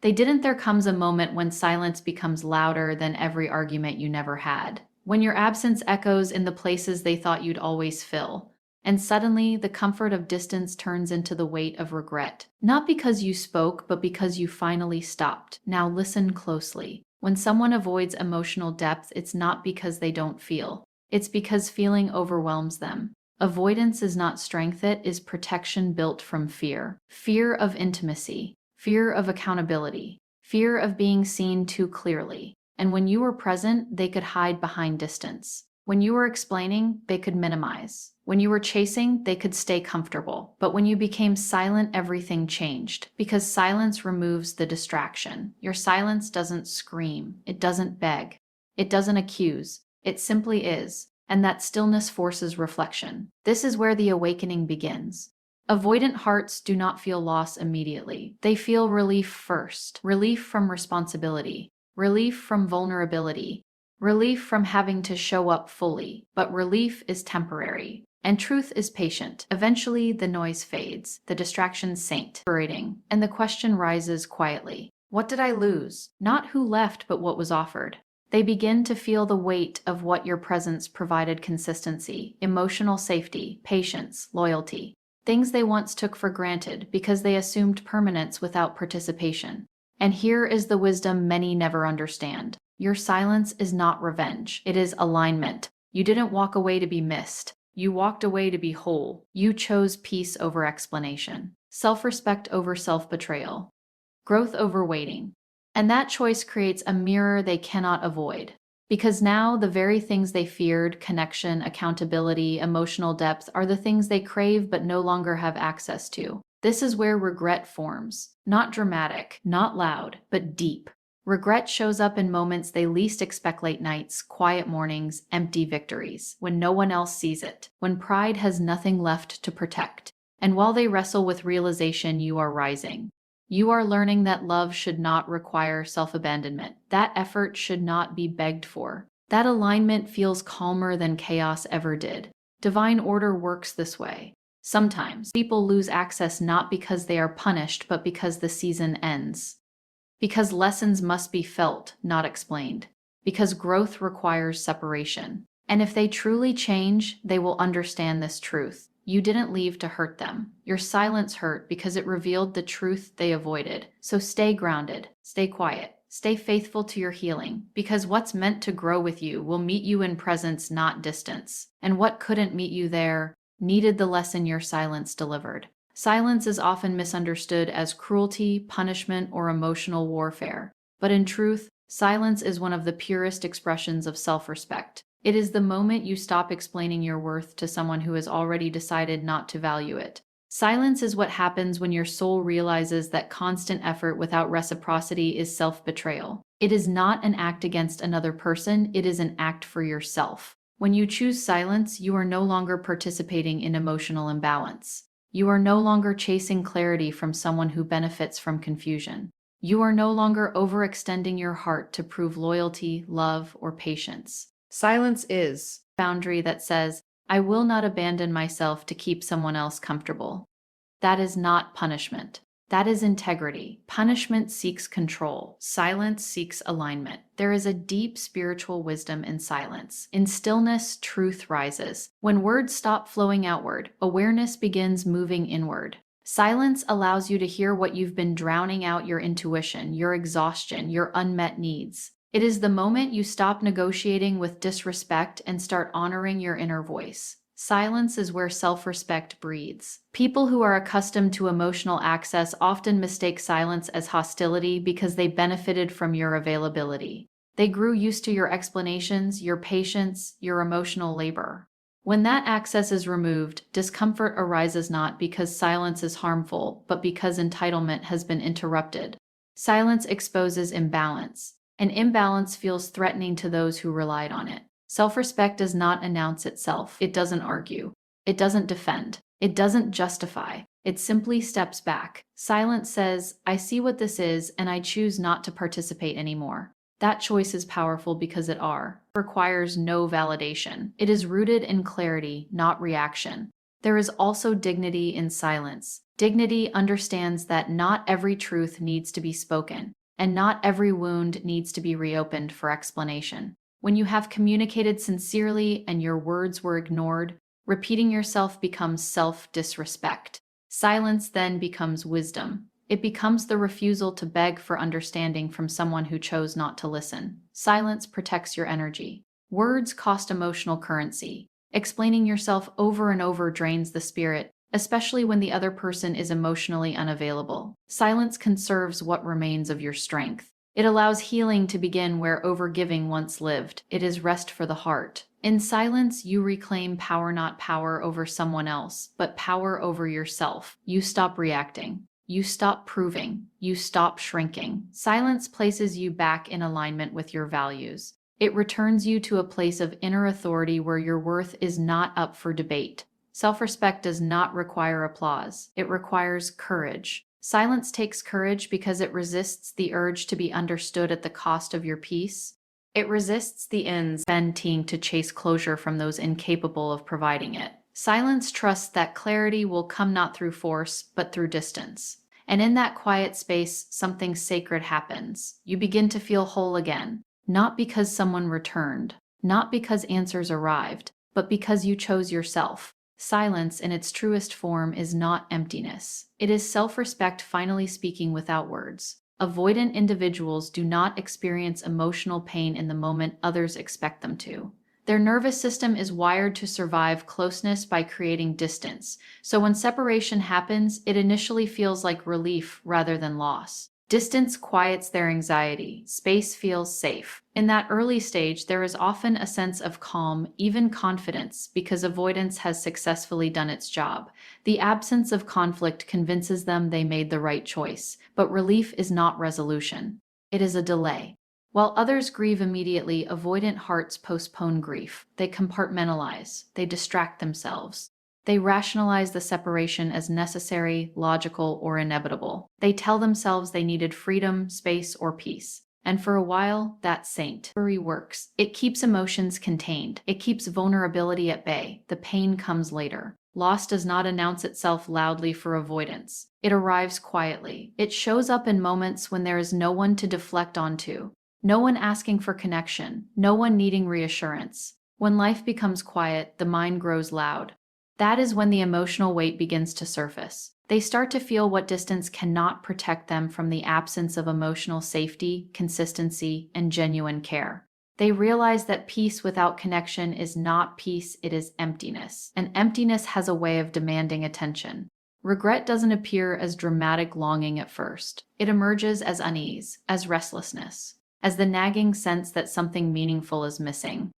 They didn't. There comes a moment when silence becomes louder than every argument you never had, when your absence echoes in the places they thought you'd always fill. And suddenly, the comfort of distance turns into the weight of regret. Not because you spoke, but because you finally stopped. Now listen closely. When someone avoids emotional depth, it's not because they don't feel. It's because feeling overwhelms them. Avoidance is not strength, it is protection built from fear. Fear of intimacy, fear of accountability, fear of being seen too clearly. And when you were present, they could hide behind distance. When you were explaining, they could minimize. When you were chasing, they could stay comfortable. But when you became silent, everything changed. Because silence removes the distraction. Your silence doesn't scream. It doesn't beg. It doesn't accuse. It simply is. And that stillness forces reflection. This is where the awakening begins. Avoidant hearts do not feel loss immediately. They feel relief first. Relief from responsibility. Relief from vulnerability. Relief from having to show up fully, but relief is temporary, and truth is patient. Eventually, the noise fades, the distractions sink, and the question rises quietly. What did I lose? Not who left, but what was offered. They begin to feel the weight of what your presence provided: consistency, emotional safety, patience, loyalty. Things they once took for granted because they assumed permanence without participation. And here is the wisdom many never understand. Your silence is not revenge. It is alignment. You didn't walk away to be missed. You walked away to be whole. You chose peace over explanation, self-respect over self-betrayal, growth over waiting. And that choice creates a mirror they cannot avoid. Because now the very things they feared, connection, accountability, emotional depth, are the things they crave but no longer have access to. This is where regret forms. Not dramatic, not loud, but deep. Regret shows up in moments they least expect: late nights, quiet mornings, empty victories, when no one else sees it, when pride has nothing left to protect. And while they wrestle with realization, you are rising. You are learning that love should not require self-abandonment. That effort should not be begged for. That alignment feels calmer than chaos ever did. Divine order works this way. Sometimes people lose access not because they are punished, but because the season ends. Because lessons must be felt, not explained. Because growth requires separation. And if they truly change, they will understand this truth. You didn't leave to hurt them. Your silence hurt because it revealed the truth they avoided. So stay grounded, stay quiet, stay faithful to your healing, because what's meant to grow with you will meet you in presence, not distance. And what couldn't meet you there needed the lesson your silence delivered. Silence is often misunderstood as cruelty, punishment, or emotional warfare. But in truth, silence is one of the purest expressions of self-respect. It is the moment you stop explaining your worth to someone who has already decided not to value it. Silence is what happens when your soul realizes that constant effort without reciprocity is self-betrayal. It is not an act against another person, it is an act for yourself. When you choose silence, you are no longer participating in emotional imbalance. You are no longer chasing clarity from someone who benefits from confusion. You are no longer overextending your heart to prove loyalty, love, or patience. Silence is a boundary that says, I will not abandon myself to keep someone else comfortable. That is not punishment. That is integrity. Punishment seeks control. Silence seeks alignment. There is a deep spiritual wisdom in silence. In stillness, truth rises. When words stop flowing outward, awareness begins moving inward. Silence allows you to hear what you've been drowning out: your intuition, your exhaustion, your unmet needs. It is the moment you stop negotiating with disrespect and start honoring your inner voice. Silence is where self-respect breathes. People who are accustomed to emotional access often mistake silence as hostility because they benefited from your availability. They grew used to your explanations, your patience, your emotional labor. When that access is removed, discomfort arises not because silence is harmful, but because entitlement has been interrupted. Silence exposes imbalance. An imbalance feels threatening to those who relied on it. Self-respect does not announce itself. It doesn't argue. It doesn't defend. It doesn't justify. It simply steps back. Silence says, I see what this is, and I choose not to participate anymore. That choice is powerful because it requires no validation. It is rooted in clarity, not reaction. There is also dignity in silence. Dignity understands that not every truth needs to be spoken, and not every wound needs to be reopened for explanation. When you have communicated sincerely and your words were ignored, repeating yourself becomes self-disrespect. Silence then becomes wisdom. It becomes the refusal to beg for understanding from someone who chose not to listen. Silence protects your energy. Words cost emotional currency. Explaining yourself over and over drains the spirit, especially when the other person is emotionally unavailable. Silence conserves what remains of your strength. It allows healing to begin where overgiving once lived. It is rest for the heart. In silence, you reclaim power, not power over someone else, but power over yourself. You stop reacting. You stop proving. You stop shrinking. Silence places you back in alignment with your values. It returns you to a place of inner authority where your worth is not up for debate. Self-respect does not require applause. It requires courage. Silence takes courage because it resists the urge to be understood at the cost of your peace. It resists the incentive to chase closure from those incapable of providing it. Silence trusts that clarity will come not through force, but through distance. And in that quiet space, something sacred happens. You begin to feel whole again. Not because someone returned, not because answers arrived, but because you chose yourself. Silence in its truest form is not emptiness. It is self-respect finally speaking without words. Avoidant individuals do not experience emotional pain in the moment others expect them to. Their nervous system is wired to survive closeness by creating distance, so when separation happens, it initially feels like relief rather than loss. Distance quiets their anxiety. Space feels safe. In that early stage, there is often a sense of calm, even confidence, because avoidance has successfully done its job. The absence of conflict convinces them they made the right choice, but relief is not resolution. It is a delay. While others grieve immediately, avoidant hearts postpone grief. They compartmentalize. They distract themselves. They rationalize the separation as necessary, logical, or inevitable. They tell themselves they needed freedom, space, or peace. And for a while, that saintry works. It keeps emotions contained. It keeps vulnerability at bay. The pain comes later. Loss does not announce itself loudly for avoidance. It arrives quietly. It shows up in moments when there is no one to deflect onto, no one asking for connection, no one needing reassurance. When life becomes quiet, the mind grows loud. That is when the emotional weight begins to surface. They start to feel what distance cannot protect them from the absence of emotional safety, consistency, and genuine care. They realize that peace without connection is not peace, it is emptiness. And emptiness has a way of demanding attention. Regret doesn't appear as dramatic longing at first. It emerges as unease, as restlessness, as the nagging sense that something meaningful is missing.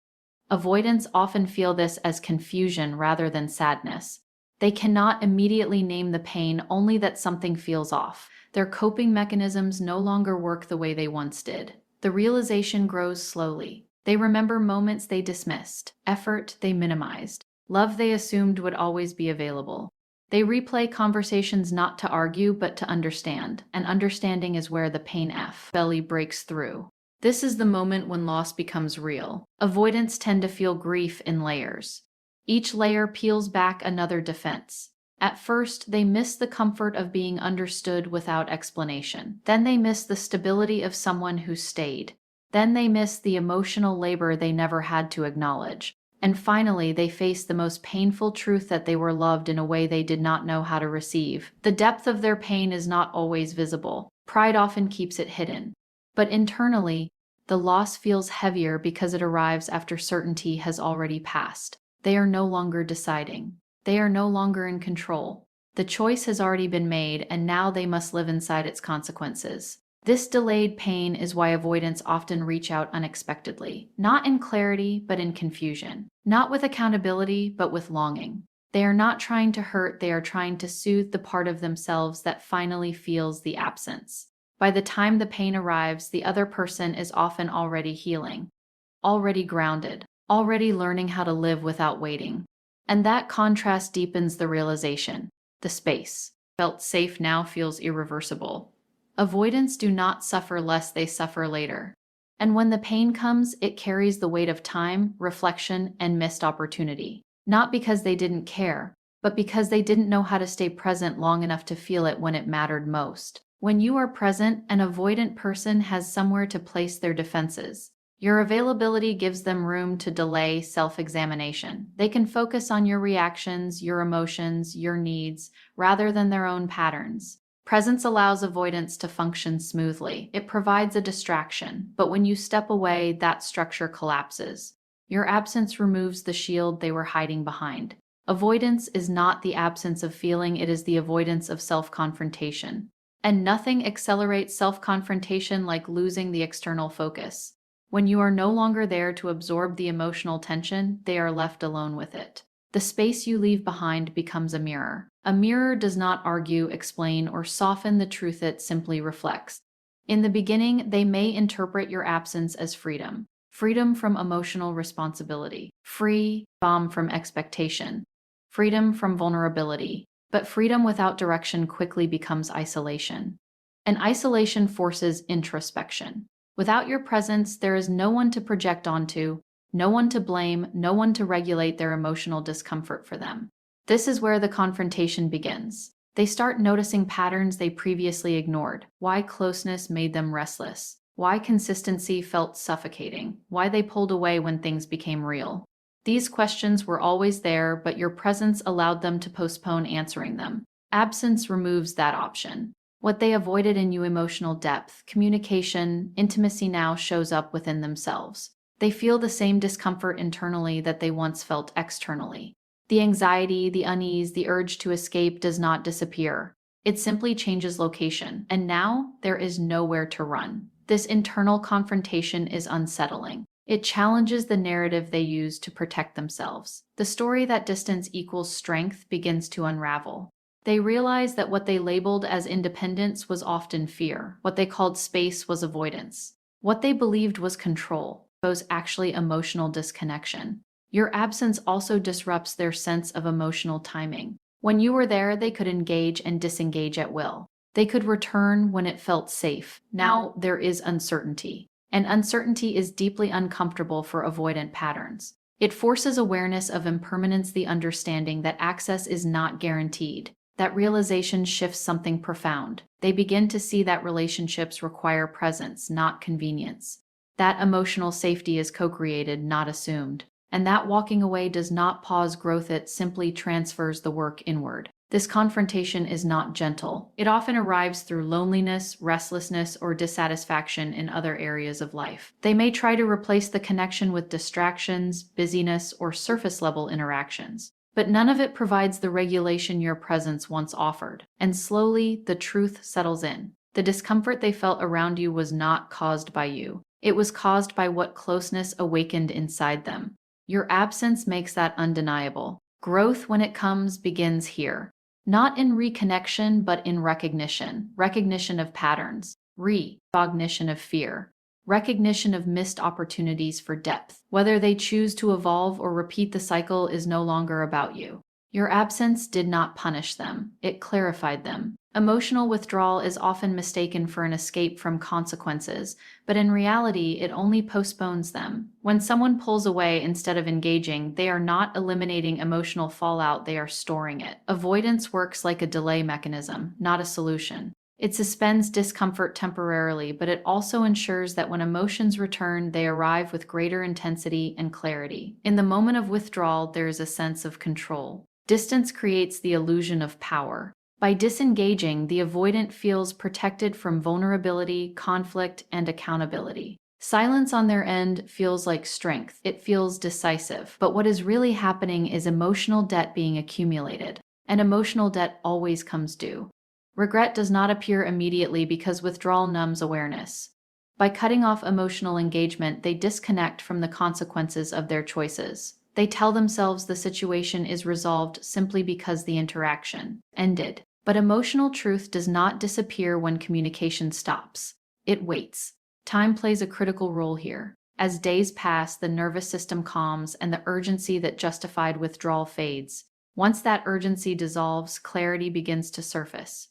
Avoidants often feel this as confusion rather than sadness. They cannot immediately name the pain, only that something feels off. Their coping mechanisms no longer work the way they once did. The realization grows slowly. They remember moments they dismissed, effort they minimized, love they assumed would always be available. They replay conversations not to argue but to understand, and understanding is where the pain belly breaks through. This is the moment when loss becomes real. Avoidants tend to feel grief in layers. Each layer peels back another defense. At first, they miss the comfort of being understood without explanation. Then they miss the stability of someone who stayed. Then they miss the emotional labor they never had to acknowledge. And finally, they face the most painful truth that they were loved in a way they did not know how to receive. The depth of their pain is not always visible. Pride often keeps it hidden. But internally, the loss feels heavier because it arrives after certainty has already passed. They are no longer deciding. They are no longer in control. The choice has already been made, and now they must live inside its consequences. This delayed pain is why avoidants often reach out unexpectedly, not in clarity, but in confusion, not with accountability, but with longing. They are not trying to hurt, they are trying to soothe the part of themselves that finally feels the absence. By the time the pain arrives, the other person is often already healing, already grounded, already learning how to live without waiting. And that contrast deepens the realization. The space felt safe now feels irreversible. Avoidants do not suffer less, they suffer later. And when the pain comes, it carries the weight of time, reflection, and missed opportunity. Not because they didn't care, but because they didn't know how to stay present long enough to feel it when it mattered most. When you are present, an avoidant person has somewhere to place their defenses. Your availability gives them room to delay self-examination. They can focus on your reactions, your emotions, your needs, rather than their own patterns. Presence allows avoidance to function smoothly. It provides a distraction, but when you step away, that structure collapses. Your absence removes the shield they were hiding behind. Avoidance is not the absence of feeling, it is the avoidance of self-confrontation. And nothing accelerates self-confrontation like losing the external focus. When you are no longer there to absorb the emotional tension, they are left alone with it. The space you leave behind becomes a mirror. A mirror does not argue, explain, or soften the truth, it simply reflects. In the beginning, they may interpret your absence as freedom. Freedom from emotional responsibility. Freedom from expectation. Freedom from vulnerability. But freedom without direction quickly becomes isolation. And isolation forces introspection. Without your presence, there is no one to project onto, no one to blame, no one to regulate their emotional discomfort for them. This is where the confrontation begins. They start noticing patterns they previously ignored, why closeness made them restless, why consistency felt suffocating, why they pulled away when things became real. These questions were always there, but your presence allowed them to postpone answering them. Absence removes that option. What they avoided in you, emotional depth, communication, intimacy, now shows up within themselves. They feel the same discomfort internally that they once felt externally. The anxiety, the unease, the urge to escape does not disappear. It simply changes location, and now there is nowhere to run. This internal confrontation is unsettling. It challenges the narrative they use to protect themselves. The story that distance equals strength begins to unravel. They realize that what they labeled as independence was often fear. What they called space was avoidance. What they believed was control was actually emotional disconnection. Your absence also disrupts their sense of emotional timing. When you were there, they could engage and disengage at will. They could return when it felt safe. Now there is uncertainty. And uncertainty is deeply uncomfortable for avoidant patterns. It forces awareness of impermanence, the understanding that access is not guaranteed. That realization shifts something profound. They begin to see that relationships require presence, not convenience. That emotional safety is co-created, not assumed. And that walking away does not pause growth, it simply transfers the work inward. This confrontation is not gentle. It often arrives through loneliness, restlessness, or dissatisfaction in other areas of life. They may try to replace the connection with distractions, busyness, or surface-level interactions. But none of it provides the regulation your presence once offered. And slowly, the truth settles in. The discomfort they felt around you was not caused by you. It was caused by what closeness awakened inside them. Your absence makes that undeniable. Growth, when it comes, begins here. Not in reconnection, but in recognition. Recognition of patterns. Recognition of fear. Recognition of missed opportunities for depth. Whether they choose to evolve or repeat the cycle is no longer about you. Your absence did not punish them. It clarified them. Emotional withdrawal is often mistaken for an escape from consequences, but in reality, it only postpones them. When someone pulls away instead of engaging, they are not eliminating emotional fallout, they are storing it. Avoidance works like a delay mechanism, not a solution. It suspends discomfort temporarily, but it also ensures that when emotions return, they arrive with greater intensity and clarity. In the moment of withdrawal, there is a sense of control. Distance creates the illusion of power. By disengaging, the avoidant feels protected from vulnerability, conflict, and accountability. Silence on their end feels like strength. It feels decisive. But what is really happening is emotional debt being accumulated. And emotional debt always comes due. Regret does not appear immediately because withdrawal numbs awareness. By cutting off emotional engagement, they disconnect from the consequences of their choices. They tell themselves the situation is resolved simply because the interaction ended. But emotional truth does not disappear when communication stops. It waits. Time plays a critical role here. As days pass, the nervous system calms and the urgency that justified withdrawal fades. Once that urgency dissolves, clarity begins to surface.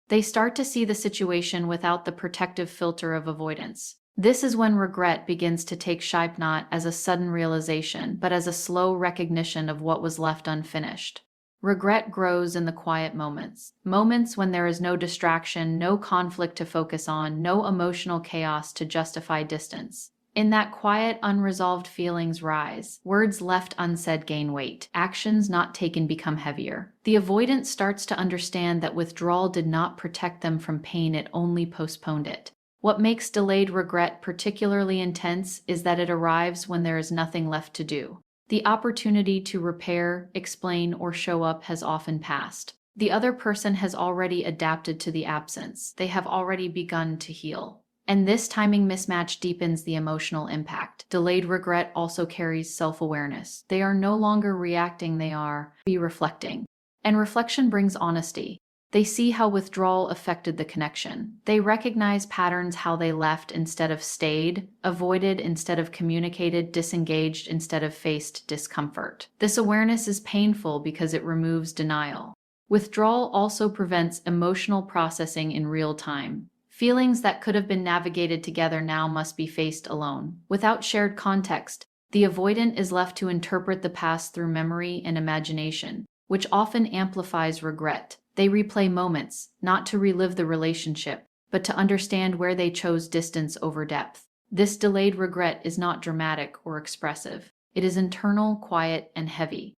They start to see the situation without the protective filter of avoidance. This is when regret begins to take shape, not as a sudden realization, but as a slow recognition of what was left unfinished. Regret grows in the quiet moments. Moments when there is no distraction, no conflict to focus on, no emotional chaos to justify distance. In that quiet, unresolved feelings rise. Words left unsaid gain weight. Actions not taken become heavier. The avoidant starts to understand that withdrawal did not protect them from pain, it only postponed it. What makes delayed regret particularly intense is that it arrives when there is nothing left to do. The opportunity to repair, explain, or show up has often passed. The other person has already adapted to the absence. They have already begun to heal. And this timing mismatch deepens the emotional impact. Delayed regret also carries self-awareness. They are no longer reacting, they are reflecting. And reflection brings honesty. They see how withdrawal affected the connection. They recognize patterns, how they left instead of stayed, avoided instead of communicated, disengaged instead of faced discomfort. This awareness is painful because it removes denial. Withdrawal also prevents emotional processing in real time. Feelings that could have been navigated together now must be faced alone. Without shared context, the avoidant is left to interpret the past through memory and imagination, which often amplifies regret. They replay moments, not to relive the relationship, but to understand where they chose distance over depth. This delayed regret is not dramatic or expressive. It is internal, quiet, and heavy.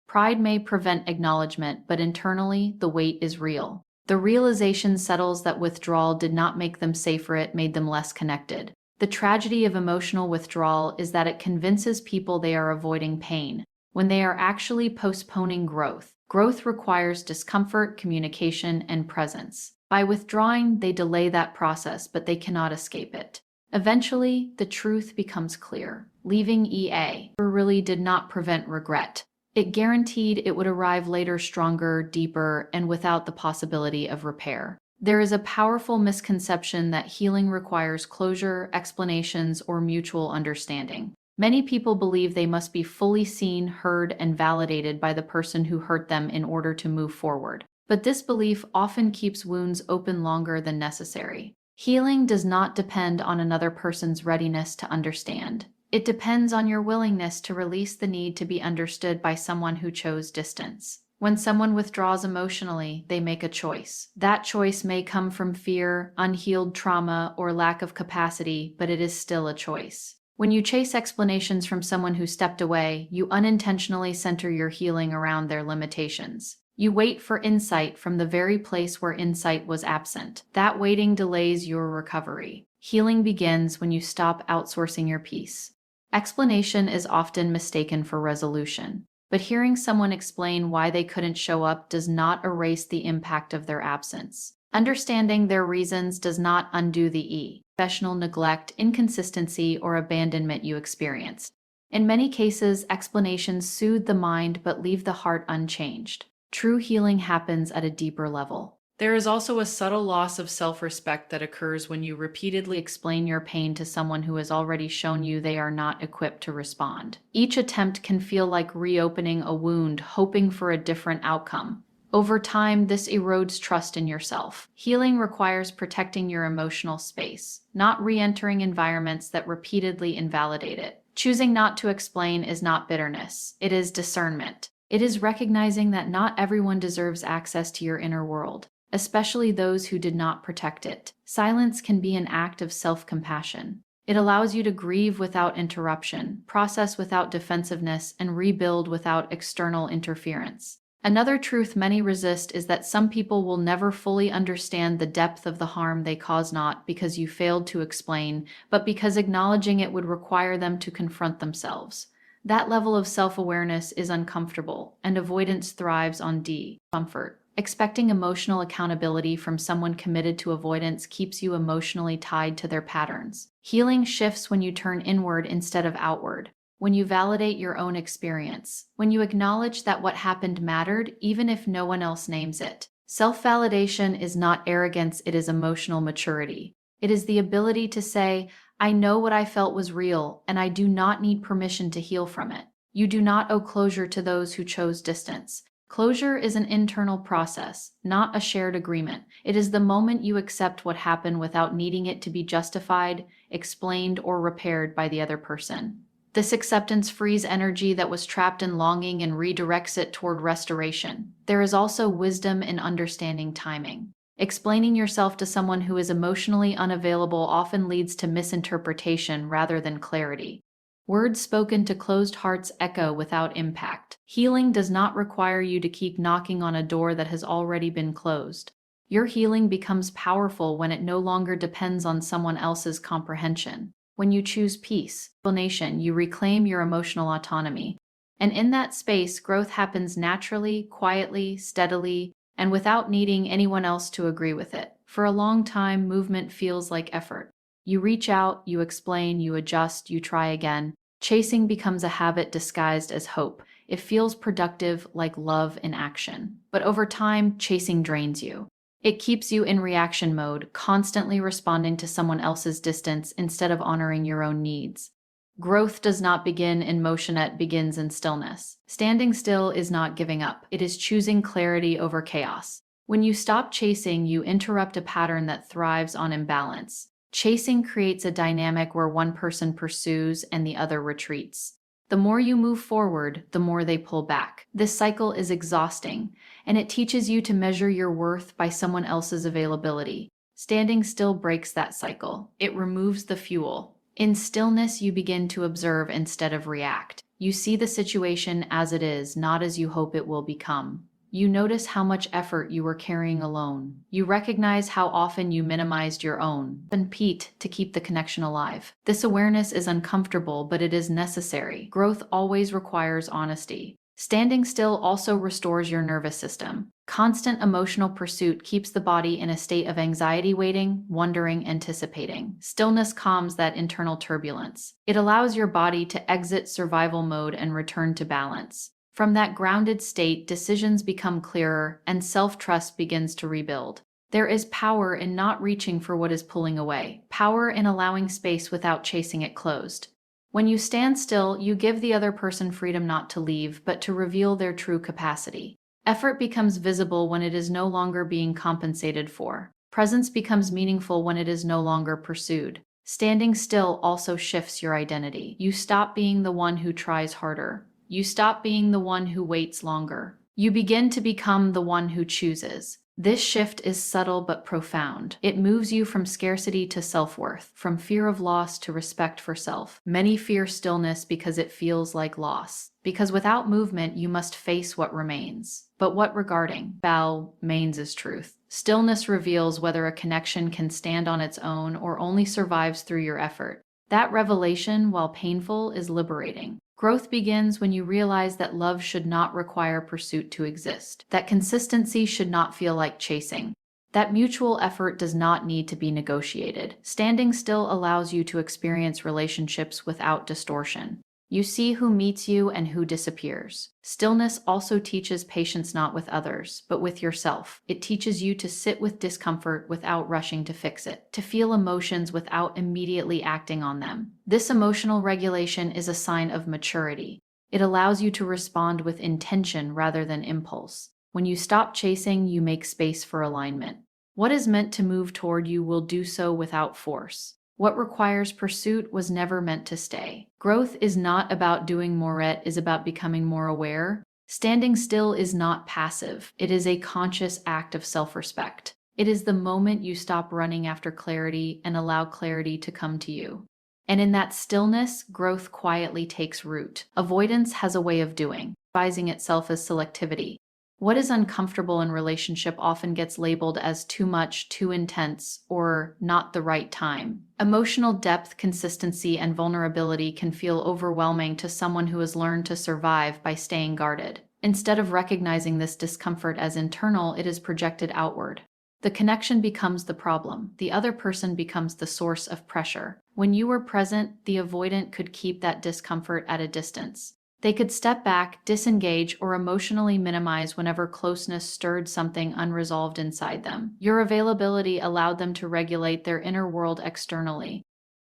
Pride may prevent acknowledgement, but internally, the weight is real. The realization settles that withdrawal did not make them safer, it made them less connected. The tragedy of emotional withdrawal is that it convinces people they are avoiding pain, when they are actually postponing growth. Growth requires discomfort, communication, and presence. By withdrawing, they delay that process, but they cannot escape it. Eventually, the truth becomes clear. Leaving EA really did not prevent regret. It guaranteed it would arrive later stronger, deeper, and without the possibility of repair. There is a powerful misconception that healing requires closure, explanations, or mutual understanding. Many people believe they must be fully seen, heard, and validated by the person who hurt them in order to move forward. But this belief often keeps wounds open longer than necessary. Healing does not depend on another person's readiness to understand. It depends on your willingness to release the need to be understood by someone who chose distance. When someone withdraws emotionally, they make a choice. That choice may come from fear, unhealed trauma, or lack of capacity, but it is still a choice. When you chase explanations from someone who stepped away, you unintentionally center your healing around their limitations. You wait for insight from the very place where insight was absent. That waiting delays your recovery. Healing begins when you stop outsourcing your peace. Explanation is often mistaken for resolution, but hearing someone explain why they couldn't show up does not erase the impact of their absence. Understanding their reasons does not undo the professional neglect, inconsistency, or abandonment you experienced. In many cases, explanations soothe the mind but leave the heart unchanged. True healing happens at a deeper level. There is also a subtle loss of self-respect that occurs when you repeatedly explain your pain to someone who has already shown you they are not equipped to respond. Each attempt can feel like reopening a wound, hoping for a different outcome. Over time, this erodes trust in yourself. Healing requires protecting your emotional space, not re-entering environments that repeatedly invalidate it. Choosing not to explain is not bitterness, it is discernment. It is recognizing that not everyone deserves access to your inner world, especially those who did not protect it. Silence can be an act of self-compassion. It allows you to grieve without interruption, process without defensiveness, and rebuild without external interference. Another truth many resist is that some people will never fully understand the depth of the harm they cause, not because you failed to explain, but because acknowledging it would require them to confront themselves. That level of self-awareness is uncomfortable, and avoidance thrives on discomfort. Expecting emotional accountability from someone committed to avoidance keeps you emotionally tied to their patterns. Healing shifts when you turn inward instead of outward, when you validate your own experience, when you acknowledge that what happened mattered even if no one else names it. Self-validation is not arrogance, it is emotional maturity. It is the ability to say, I know what I felt was real, and I do not need permission to heal from it. You do not owe closure to those who chose distance. Closure is an internal process, not a shared agreement. It is the moment you accept what happened without needing it to be justified, explained, or repaired by the other person. This acceptance frees energy that was trapped in longing and redirects it toward restoration. There is also wisdom in understanding timing. Explaining yourself to someone who is emotionally unavailable often leads to misinterpretation rather than clarity. Words spoken to closed hearts echo without impact. Healing does not require you to keep knocking on a door that has already been closed. Your healing becomes powerful when it no longer depends on someone else's comprehension. When you choose peace, explanation, you reclaim your emotional autonomy. And in that space, growth happens naturally, quietly, steadily, and without needing anyone else to agree with it. For a long time, movement feels like effort. You reach out, you explain, you adjust, you try again. Chasing becomes a habit disguised as hope. It feels productive, like love in action. But over time, chasing drains you. It keeps you in reaction mode, constantly responding to someone else's distance instead of honoring your own needs. Growth does not begin in motion, it begins in stillness. Standing still is not giving up, it is choosing clarity over chaos. When you stop chasing, you interrupt a pattern that thrives on imbalance. Chasing creates a dynamic where one person pursues and the other retreats. The more you move forward, the more they pull back. This cycle is exhausting, and it teaches you to measure your worth by someone else's availability. Standing still breaks that cycle. It removes the fuel. In stillness, you begin to observe instead of react. You see the situation as it is, not as you hope it will become. You notice how much effort you were carrying alone. You recognize how often you minimized your own, and Pete, to keep the connection alive. This awareness is uncomfortable, but it is necessary. Growth always requires honesty. Standing still also restores your nervous system. Constant emotional pursuit keeps the body in a state of anxiety, waiting, wondering, anticipating. Stillness calms that internal turbulence. It allows your body to exit survival mode and return to balance. From that grounded state, decisions become clearer and self-trust begins to rebuild. There is power in not reaching for what is pulling away, power in allowing space without chasing it closed. When you stand still, you give the other person freedom not to leave, but to reveal their true capacity. Effort becomes visible when it is no longer being compensated for. Presence becomes meaningful when it is no longer pursued. Standing still also shifts your identity. You stop being the one who tries harder. You stop being the one who waits longer. You begin to become the one who chooses. This shift is subtle but profound. It moves you from scarcity to self-worth, from fear of loss to respect for self. Many fear stillness because it feels like loss. Because without movement, you must face what remains. But what regarding remains is truth. Stillness reveals whether a connection can stand on its own or only survives through your effort. That revelation, while painful, is liberating. Growth begins when you realize that love should not require pursuit to exist, that consistency should not feel like chasing, that mutual effort does not need to be negotiated. Standing still allows you to experience relationships without distortion. You see who meets you and who disappears. Stillness also teaches patience not with others, but with yourself. It teaches you to sit with discomfort without rushing to fix it, to feel emotions without immediately acting on them. This emotional regulation is a sign of maturity. It allows you to respond with intention rather than impulse. When you stop chasing, you make space for alignment. What is meant to move toward you will do so without force. What requires pursuit was never meant to stay. Growth is not about doing more, it is about becoming more aware. Standing still is not passive. It is a conscious act of self-respect. It is the moment you stop running after clarity and allow clarity to come to you. And in that stillness, growth quietly takes root. Avoidance has a way of disguising itself as selectivity. What is uncomfortable in relationship often gets labeled as too much, too intense, or not the right time. Emotional depth, consistency, and vulnerability can feel overwhelming to someone who has learned to survive by staying guarded. Instead of recognizing this discomfort as internal, it is projected outward. The connection becomes the problem. The other person becomes the source of pressure. When you were present, the avoidant could keep that discomfort at a distance. They could step back, disengage, or emotionally minimize whenever closeness stirred something unresolved inside them. Your availability allowed them to regulate their inner world externally.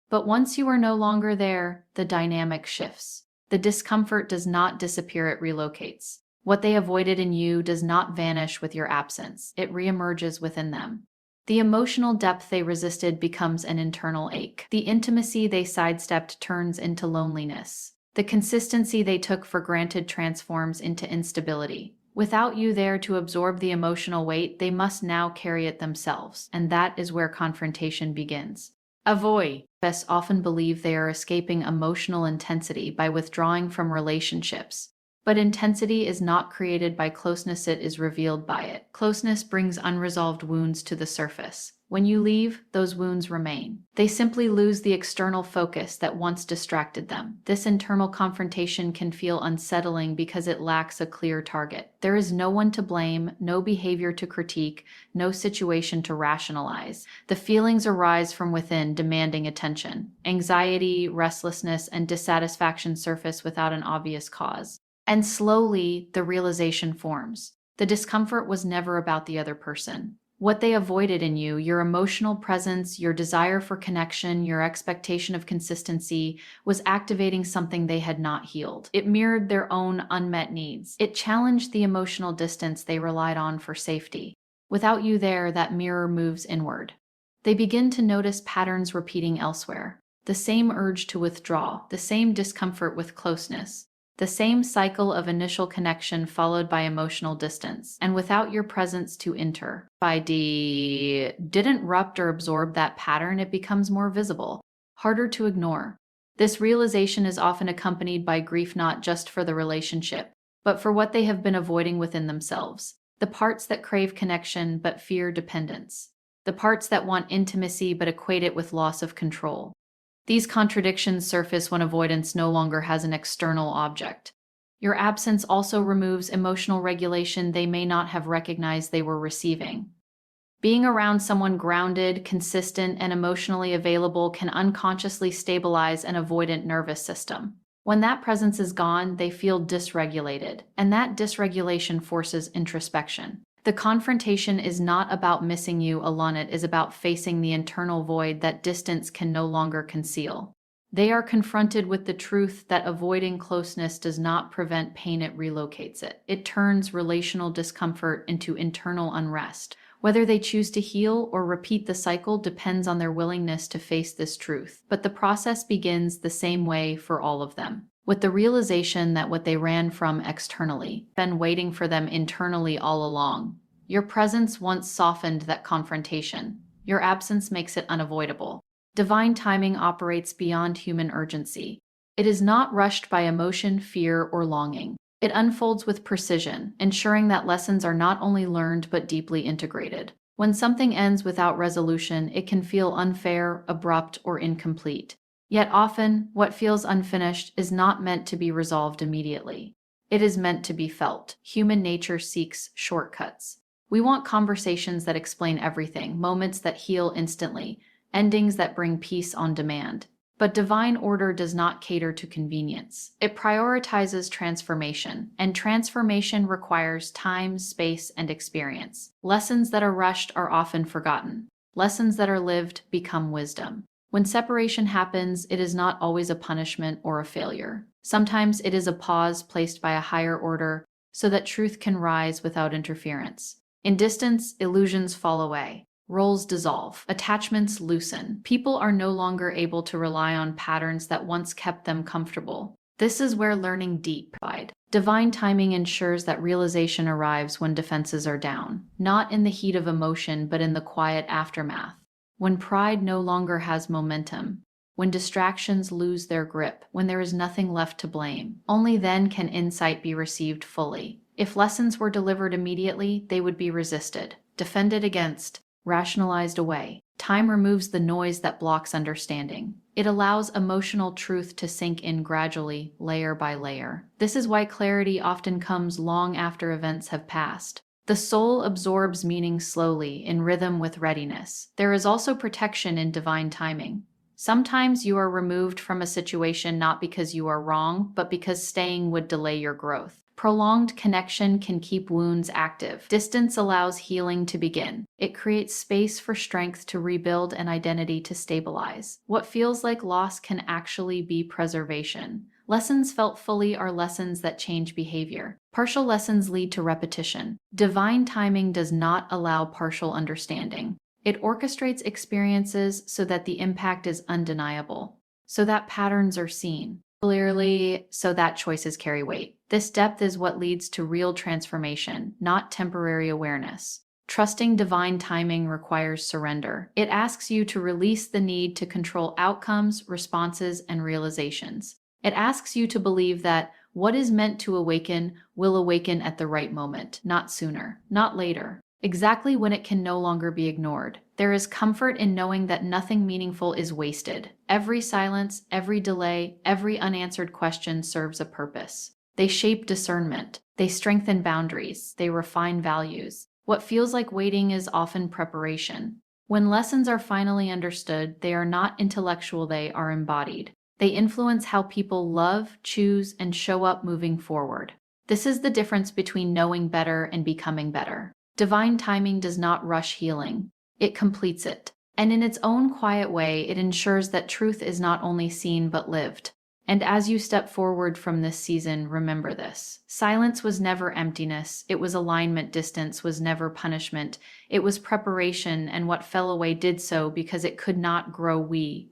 But once you are no longer there, the dynamic shifts. The discomfort does not disappear, it relocates. What they avoided in you does not vanish with your absence, it reemerges within them. The emotional depth they resisted becomes an internal ache. The intimacy they sidestepped turns into loneliness. The consistency they took for granted transforms into instability. Without you there to absorb the emotional weight, they must now carry it themselves, and that is where confrontation begins. Avoidants often believe they are escaping emotional intensity by withdrawing from relationships. But intensity is not created by closeness, it is revealed by it. Closeness brings unresolved wounds to the surface. When you leave, those wounds remain. They simply lose the external focus that once distracted them. This internal confrontation can feel unsettling because it lacks a clear target. There is no one to blame, no behavior to critique, no situation to rationalize. The feelings arise from within, demanding attention. Anxiety, restlessness, and dissatisfaction surface without an obvious cause. And slowly, the realization forms. The discomfort was never about the other person. What they avoided in you, your emotional presence, your desire for connection, your expectation of consistency, was activating something they had not healed. It mirrored their own unmet needs. It challenged the emotional distance they relied on for safety. Without you there, that mirror moves inward. They begin to notice patterns repeating elsewhere. The same urge to withdraw, the same discomfort with closeness. The same cycle of initial connection followed by emotional distance, and without your presence to enter. Didn't rupt or absorb that pattern, it becomes more visible, harder to ignore. This realization is often accompanied by grief, not just for the relationship, but for what they have been avoiding within themselves. The parts that crave connection but fear dependence. The parts that want intimacy but equate it with loss of control. These contradictions surface when avoidance no longer has an external object. Your absence also removes emotional regulation they may not have recognized they were receiving. Being around someone grounded, consistent, and emotionally available can unconsciously stabilize an avoidant nervous system. When that presence is gone, they feel dysregulated, and that dysregulation forces introspection. The confrontation is not about missing you alone, it is about facing the internal void that distance can no longer conceal. They are confronted with the truth that avoiding closeness does not prevent pain, it relocates it. It turns relational discomfort into internal unrest. Whether they choose to heal or repeat the cycle depends on their willingness to face this truth. But the process begins the same way for all of them, with the realization that what they ran from externally, been waiting for them internally all along. Your presence once softened that confrontation. Your absence makes it unavoidable. Divine timing operates beyond human urgency. It is not rushed by emotion, fear, or longing. It unfolds with precision, ensuring that lessons are not only learned but deeply integrated. When something ends without resolution, it can feel unfair, abrupt, or incomplete. Yet often, what feels unfinished is not meant to be resolved immediately. It is meant to be felt. Human nature seeks shortcuts. We want conversations that explain everything, moments that heal instantly, endings that bring peace on demand. But divine order does not cater to convenience. It prioritizes transformation, and transformation requires time, space, and experience. Lessons that are rushed are often forgotten. Lessons that are lived become wisdom. When separation happens, it is not always a punishment or a failure. Sometimes it is a pause placed by a higher order so that truth can rise without interference. In distance, illusions fall away. Roles dissolve, attachments loosen. People are no longer able to rely on patterns that once kept them comfortable. This is where learning deep. Divine timing ensures that realization arrives when defenses are down, not in the heat of emotion, but in the quiet aftermath. When pride no longer has momentum, when distractions lose their grip, when there is nothing left to blame, only then can insight be received fully. If lessons were delivered immediately, they would be resisted, defended against, rationalized away. Time removes the noise that blocks understanding. It allows emotional truth to sink in gradually, layer by layer. This is why clarity often comes long after events have passed. The soul absorbs meaning slowly, in rhythm with readiness. There is also protection in divine timing. Sometimes you are removed from a situation not because you are wrong, but because staying would delay your growth. Prolonged connection can keep wounds active. Distance allows healing to begin. It creates space for strength to rebuild and identity to stabilize. What feels like loss can actually be preservation. Lessons felt fully are lessons that change behavior. Partial lessons lead to repetition. Divine timing does not allow partial understanding. It orchestrates experiences so that the impact is undeniable, so that patterns are seen clearly, so that choices carry weight. This depth is what leads to real transformation, not temporary awareness. Trusting divine timing requires surrender. It asks you to release the need to control outcomes, responses, and realizations. It asks you to believe that what is meant to awaken will awaken at the right moment, not sooner, not later, exactly when it can no longer be ignored. There is comfort in knowing that nothing meaningful is wasted. Every silence, every delay, every unanswered question serves a purpose. They shape discernment, they strengthen boundaries, they refine values. What feels like waiting is often preparation. When lessons are finally understood, they are not intellectual, they are embodied. They influence how people love, choose, and show up moving forward. This is the difference between knowing better and becoming better. Divine timing does not rush healing, it completes it. And in its own quiet way, it ensures that truth is not only seen but lived. And as you step forward from this season, remember this. Silence was never emptiness, it was alignment. Distance was never punishment, it was preparation, and what fell away did so because it could not grow.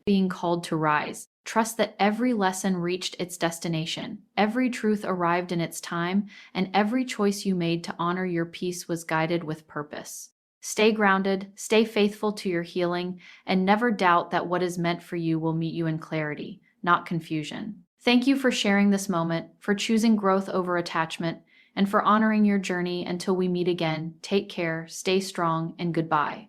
Being called to rise. Trust that every lesson reached its destination, every truth arrived in its time, and every choice you made to honor your peace was guided with purpose. Stay grounded, stay faithful to your healing, and never doubt that what is meant for you will meet you in clarity, not confusion. Thank you for sharing this moment, for choosing growth over attachment, and for honoring your journey. Until we meet again, take care, stay strong, and goodbye.